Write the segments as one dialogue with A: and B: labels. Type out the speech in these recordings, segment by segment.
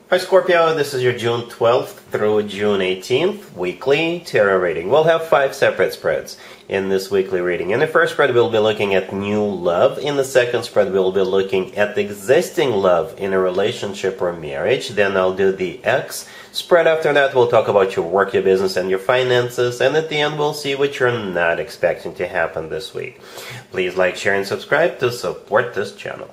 A: Hi Scorpio, this is your June 12th through June 18th weekly tarot reading. We'll have 5 separate spreads in this weekly reading. In the first spread we'll be looking at new love. In the second spread we'll be looking at existing love in a relationship or marriage. Then I'll do the X spread. After that we'll talk about your work, your business, and your finances. And at the end we'll see what you're not expecting to happen this week. Please like, share, and subscribe to support this channel.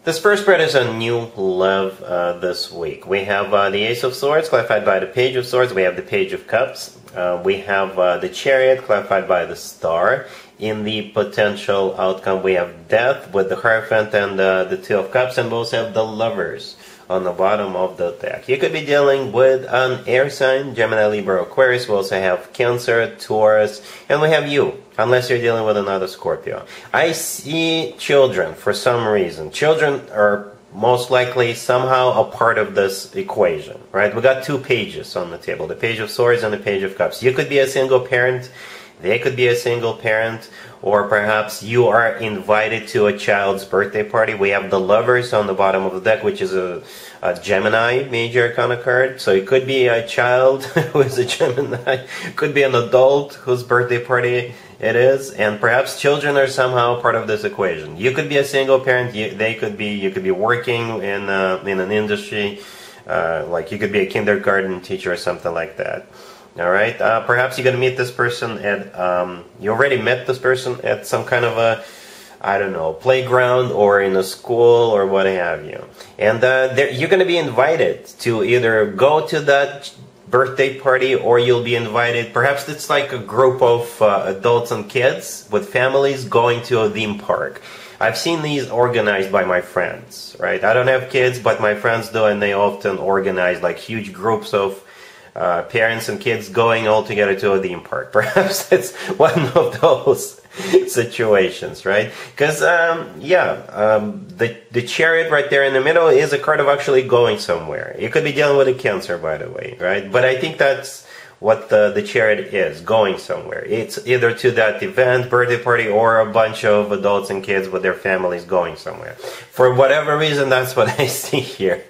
A: This first spread is a new love this week. We have the Ace of Swords clarified by the Page of Swords. We have the Page of Cups. We have the Chariot clarified by the Star. In the potential outcome we have Death with the Hierophant and the Two of Cups. And we also have the Lovers on the bottom of the deck. You could be dealing with an air sign, Gemini, Libra, Aquarius. We also have Cancer, Taurus, and we have you, unless you're dealing with another Scorpio. I see children for some reason. Children are most likely somehow a part of this equation, right? We got 2 pages on the table, the Page of Swords and the Page of Cups. You could be a single parent, they could be a single parent, or perhaps you are invited to a child's birthday party. We have the Lovers on the bottom of the deck, which is a Gemini major arcana card. So it could be a child who is a Gemini. It could be an adult whose birthday party it is. And perhaps children are somehow part of this equation. You could be a single parent. You could be working in an industry. Like you could be a kindergarten teacher or something like that. All right. Perhaps you're going to meet this person at, you already met this person at some kind of a, I don't know, playground or in a school or what have you. And you're going to be invited to either go to that birthday party or you'll be invited, perhaps it's like a group of adults and kids with families going to a theme park. I've seen these organized by my friends, right? I don't have kids, but my friends do, and they often organize like huge groups of parents and kids going all together to a theme park. Perhaps it's one of those situations, right? Because, the Chariot right there in the middle is a card of actually going somewhere. You could be dealing with a Cancer, by the way, right? But I think that's what the Chariot is, going somewhere. It's either to that event, birthday party, or a bunch of adults and kids with their families going somewhere. For whatever reason, that's what I see here.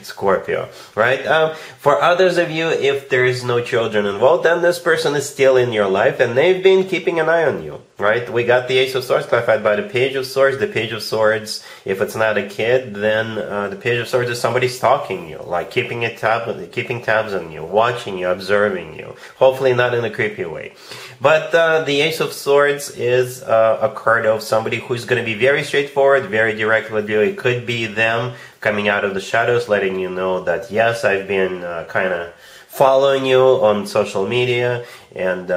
A: Scorpio, right? For others of you, if there is no children involved, then this person is still in your life and they've been keeping an eye on you, right? We got the Ace of Swords clarified by the Page of Swords. The Page of Swords, if it's not a kid, then the Page of Swords is somebody stalking you, like keeping tabs on you, watching you, observing you. Hopefully not in a creepy way. But the Ace of Swords is a card of somebody who's going to be very straightforward, very direct with you. It could be them coming out of the shadows, letting you know that, yes, I've been kind of following you on social media, and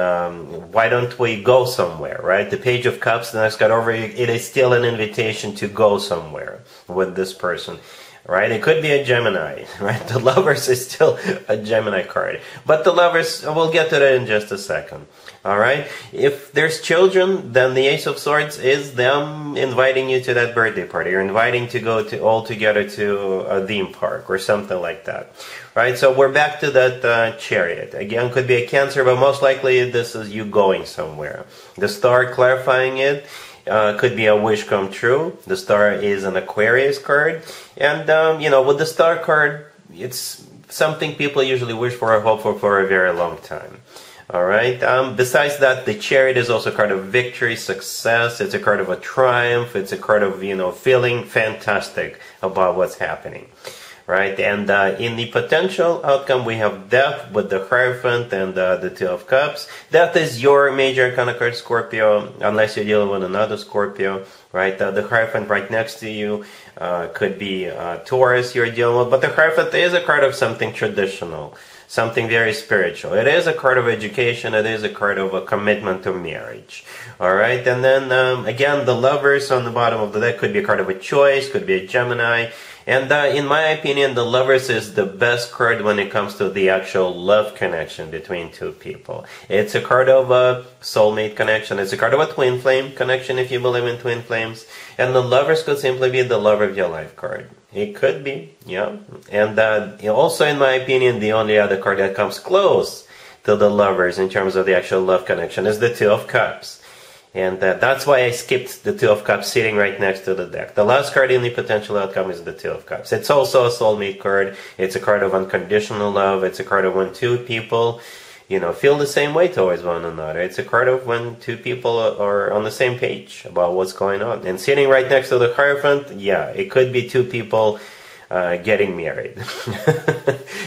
A: why don't we go somewhere, right? The Page of Cups, the next card over, it is still an invitation to go somewhere with this person, right? It could be a Gemini, right? The Lovers is still a Gemini card. But the Lovers, we'll get to that in just a second. All right? If there's children, then the Ace of Swords is them inviting you to that birthday party, or inviting to go to all together to a theme park or something like that. Right? So we're back to that Chariot. Again, could be a Cancer, but most likely this is you going somewhere. The Star clarifying it. Could be a wish come true. The Star is an Aquarius card. And, with the Star card, it's something people usually wish for or hope for a very long time. Alright, besides that, the Chariot is also a card of victory, success. It's a card of a triumph. It's a card of, feeling fantastic about what's happening. Right, and in the potential outcome, we have Death with the Hierophant and the Two of Cups. Death is your major arcana card, Scorpio, unless you're dealing with another Scorpio, right? The Hierophant right next to you could be Taurus you're dealing with, but the Hierophant is a card of something traditional, something very spiritual. It is a card of education. It is a card of a commitment to marriage. All right, and then again, the Lovers on the bottom of the deck could be a card of a choice, could be a Gemini. And in my opinion, the Lovers is the best card when it comes to the actual love connection between two people. It's a card of a soulmate connection. It's a card of a twin flame connection if you believe in twin flames. And the Lovers could simply be the love of your life card. It could be, yeah. And also, in my opinion, the only other card that comes close to the Lovers in terms of the actual love connection is the Two of Cups. And that's why I skipped the Two of Cups sitting right next to the deck. The last card in the potential outcome is the Two of Cups. It's also a soulmate card. It's a card of unconditional love. It's a card of when two people, feel the same way towards one another. It's a card of when two people are on the same page about what's going on. And sitting right next to the Hierophant, yeah, it could be two people getting married.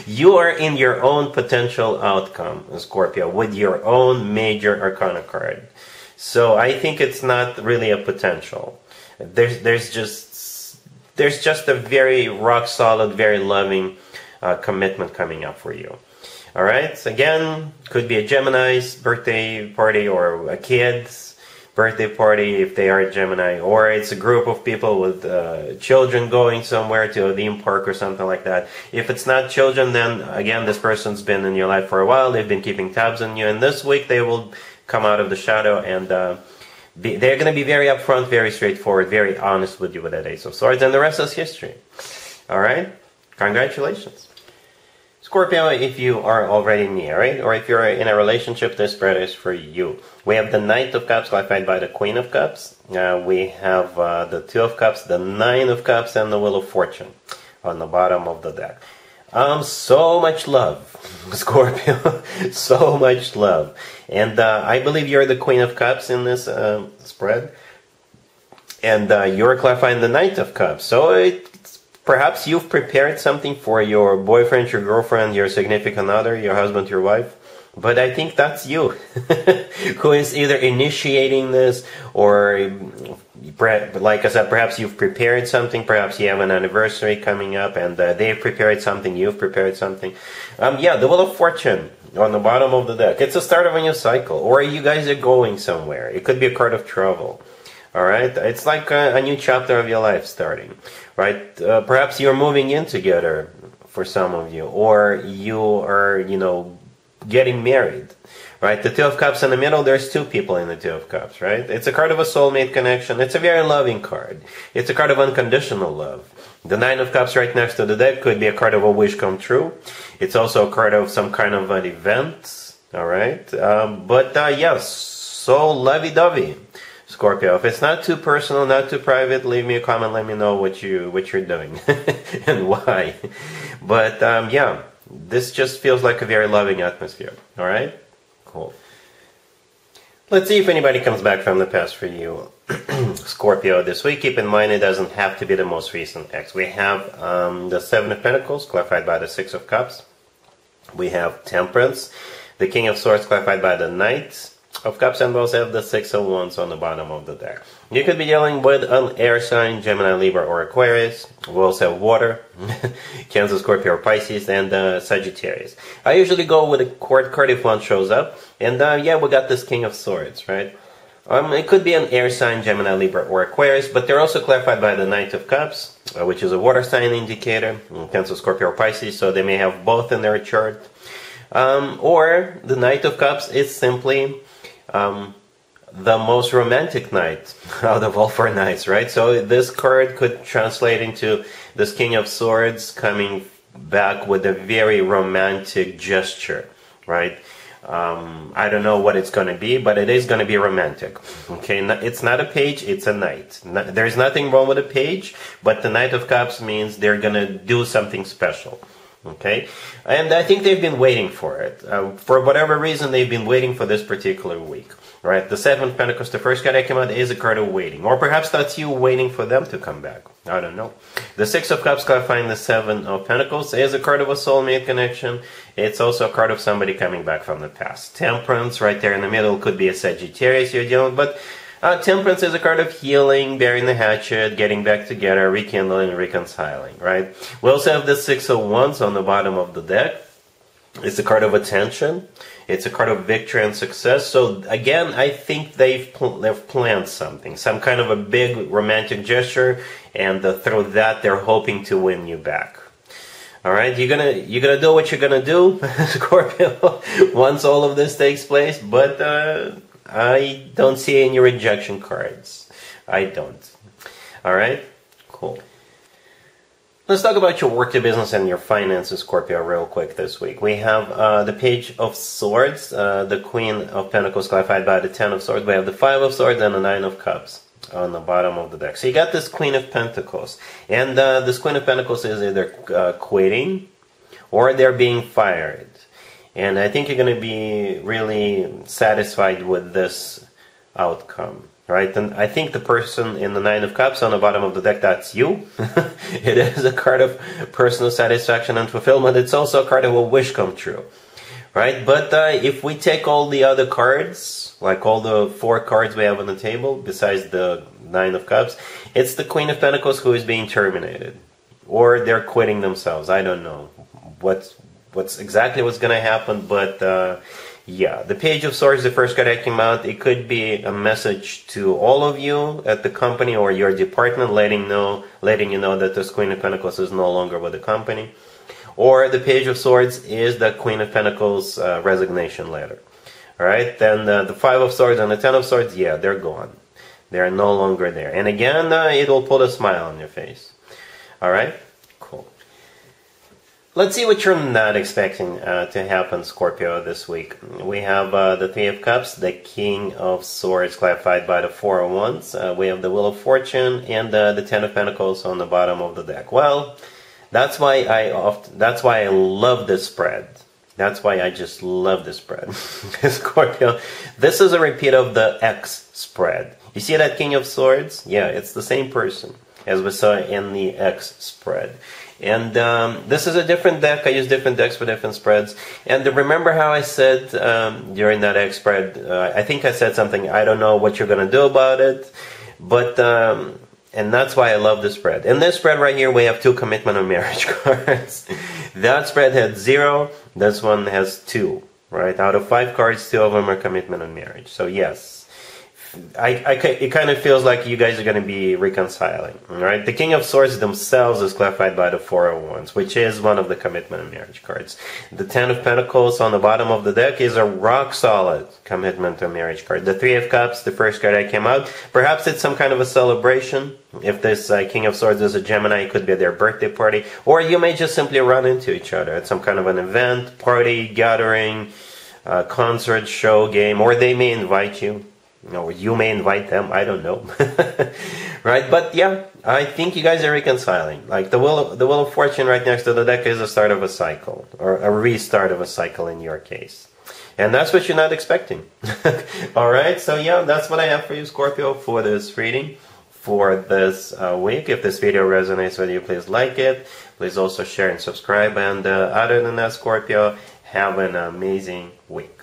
A: You are in your own potential outcome, Scorpio, with your own major arcana card. So I think it's not really a potential. There's just a very rock solid, very loving commitment coming up for you. All right. Again, could be a Gemini's birthday party or a kid's birthday party if they are a Gemini, or it's a group of people with children going somewhere to a theme park or something like that. If it's not children, then again, this person's been in your life for a while. They've been keeping tabs on you, and this week they will come out of the shadow, and they're going to be very upfront, very straightforward, very honest with you with that Ace of Swords, and the rest is history. All right? Congratulations. Scorpio, if you are already married, or if you're in a relationship, this spread is for you. We have the Knight of Cups clarified by the Queen of Cups. We have the Two of Cups, the Nine of Cups, and the Wheel of Fortune on the bottom of the deck. So much love, Scorpio. So much love. And I believe you're the Queen of Cups in this spread. And you're clarifying the Knight of Cups. So perhaps you've prepared something for your boyfriend, your girlfriend, your significant other, your husband, your wife. But I think that's you who is either initiating this, or like I said, perhaps you've prepared something. Perhaps you have an anniversary coming up, and they've prepared something, you've prepared something. Yeah, the Wheel of Fortune on the bottom of the deck. It's the start of a new cycle, or you guys are going somewhere. It could be a card of travel. All right, it's like a new chapter of your life starting, right? Perhaps you're moving in together for some of you, or you are, getting married, right? The Two of Cups in the middle, there's two people in the Two of Cups, right? It's a card of a soulmate connection. It's a very loving card. It's a card of unconditional love. The Nine of Cups right next to the deck could be a card of a wish come true. It's also a card of some kind of an event, all right? Yes, so lovey-dovey, Scorpio. If it's not too personal, not too private, leave me a comment. Let me know what you're doing and why. But yeah, this just feels like a very loving atmosphere. All right, cool. Let's see if anybody comes back from the past for you, Scorpio, this week. Keep in mind, it doesn't have to be the most recent ex. We have the Seven of Pentacles, clarified by the Six of Cups. We have Temperance, the King of Swords, clarified by the Knight of Cups, and we also have the Six of Wands on the bottom of the deck. You could be dealing with an air sign, Gemini, Libra, or Aquarius. We also have water, Cancer, Scorpio, or Pisces, and Sagittarius. I usually go with a court card if one shows up. And yeah, we got this King of Swords, right? It could be an air sign, Gemini, Libra, or Aquarius, but they're also clarified by the Knight of Cups, which is a water sign indicator, Cancer, Scorpio, or Pisces, so they may have both in their chart. Or the Knight of Cups is simply the most romantic knight out of all four knights, right? So this card could translate into this King of Swords coming back with a very romantic gesture, right? I don't know what it's going to be, but it is going to be romantic. Okay, it's not a page, it's a knight. There's nothing wrong with a page, but the Knight of Cups means they're going to do something special. Okay, and I think they've been waiting for it. For whatever reason, they've been waiting for this particular week. Right, the Seven of Pentacles, the first card that came out, is a card of waiting. Or perhaps that's you waiting for them to come back. I don't know. The Six of Cups clarifying the Seven of Pentacles is a card of a soulmate connection. It's also a card of somebody coming back from the past. Temperance, right there in the middle, could be a Sagittarius you're dealing with. But Temperance is a card of healing, burying the hatchet, getting back together, rekindling, reconciling, right? We also have the Six of Wands on the bottom of the deck. It's a card of attention. It's a card of victory and success. So again, I think they've planned something, some kind of a big romantic gesture, and through that they're hoping to win you back. All right, you're gonna do what you're gonna do, Scorpio, once all of this takes place. But I don't see any rejection cards. I don't. All right, cool. Let's talk about your work, your business, and your finances, Scorpio, real quick this week. We have the Page of Swords, the Queen of Pentacles clarified by the Ten of Swords. We have the Five of Swords and the Nine of Cups on the bottom of the deck. So you got this Queen of Pentacles. And this Queen of Pentacles is either quitting or they're being fired. And I think you're going to be really satisfied with this outcome. Right, and I think the person in the Nine of Cups on the bottom of the deck, that's you. It is a card of personal satisfaction and fulfillment. It's also a card of a wish come true. Right, but if we take all the other cards, like all the 4 cards we have on the table, besides the Nine of Cups, it's the Queen of Pentacles who is being terminated. Or they're quitting themselves. I don't know what's exactly what's going to happen, but... yeah, the Page of Swords, the first card that came out, it could be a message to all of you at the company or your department, letting you know that this Queen of Pentacles is no longer with the company. Or the Page of Swords is the Queen of Pentacles resignation letter. Alright, then the Five of Swords and the Ten of Swords, yeah, they're gone. They're no longer there. And again, it will put a smile on your face. Alright? Cool. Let's see what you're not expecting to happen, Scorpio, this week. We have the Three of Cups, the King of Swords clarified by the Four of Wands. We have the Wheel of Fortune and the Ten of Pentacles on the bottom of the deck. Well, that's why I love this spread. That's why I just love this spread. Scorpio, this is a repeat of the X spread. You see that King of Swords? Yeah, it's the same person as we saw in the X spread. And this is a different deck. I use different decks for different spreads. And remember how I said during that X spread, I think I said something, I don't know what you're going to do about it. But, and that's why I love this spread. In this spread right here, we have 2 commitment and marriage cards. That spread had 0. This one has 2. Right? Out of 5 cards, 2 of them are commitment and marriage. So yes. It kind of feels like you guys are going to be reconciling, right? The King of Swords themselves is clarified by the Four of Wands, which is one of the commitment and marriage cards. The Ten of Pentacles on the bottom of the deck is a rock-solid commitment and marriage card. The Three of Cups, the first card that came out, perhaps it's some kind of a celebration. If this King of Swords is a Gemini, it could be their birthday party. Or you may just simply run into each other at some kind of an event, party, gathering, concert, show, game, or they may invite you. No, you may invite them, I don't know. Right, but yeah, I think you guys are reconciling. Like the Wheel of Fortune right next to the deck is a start of a cycle, or a restart of a cycle in your case. And that's what you're not expecting. Alright, so yeah, that's what I have for you, Scorpio, for this reading, for this week. If this video resonates with you, please like it. Please also share and subscribe. And other than that, Scorpio, have an amazing week.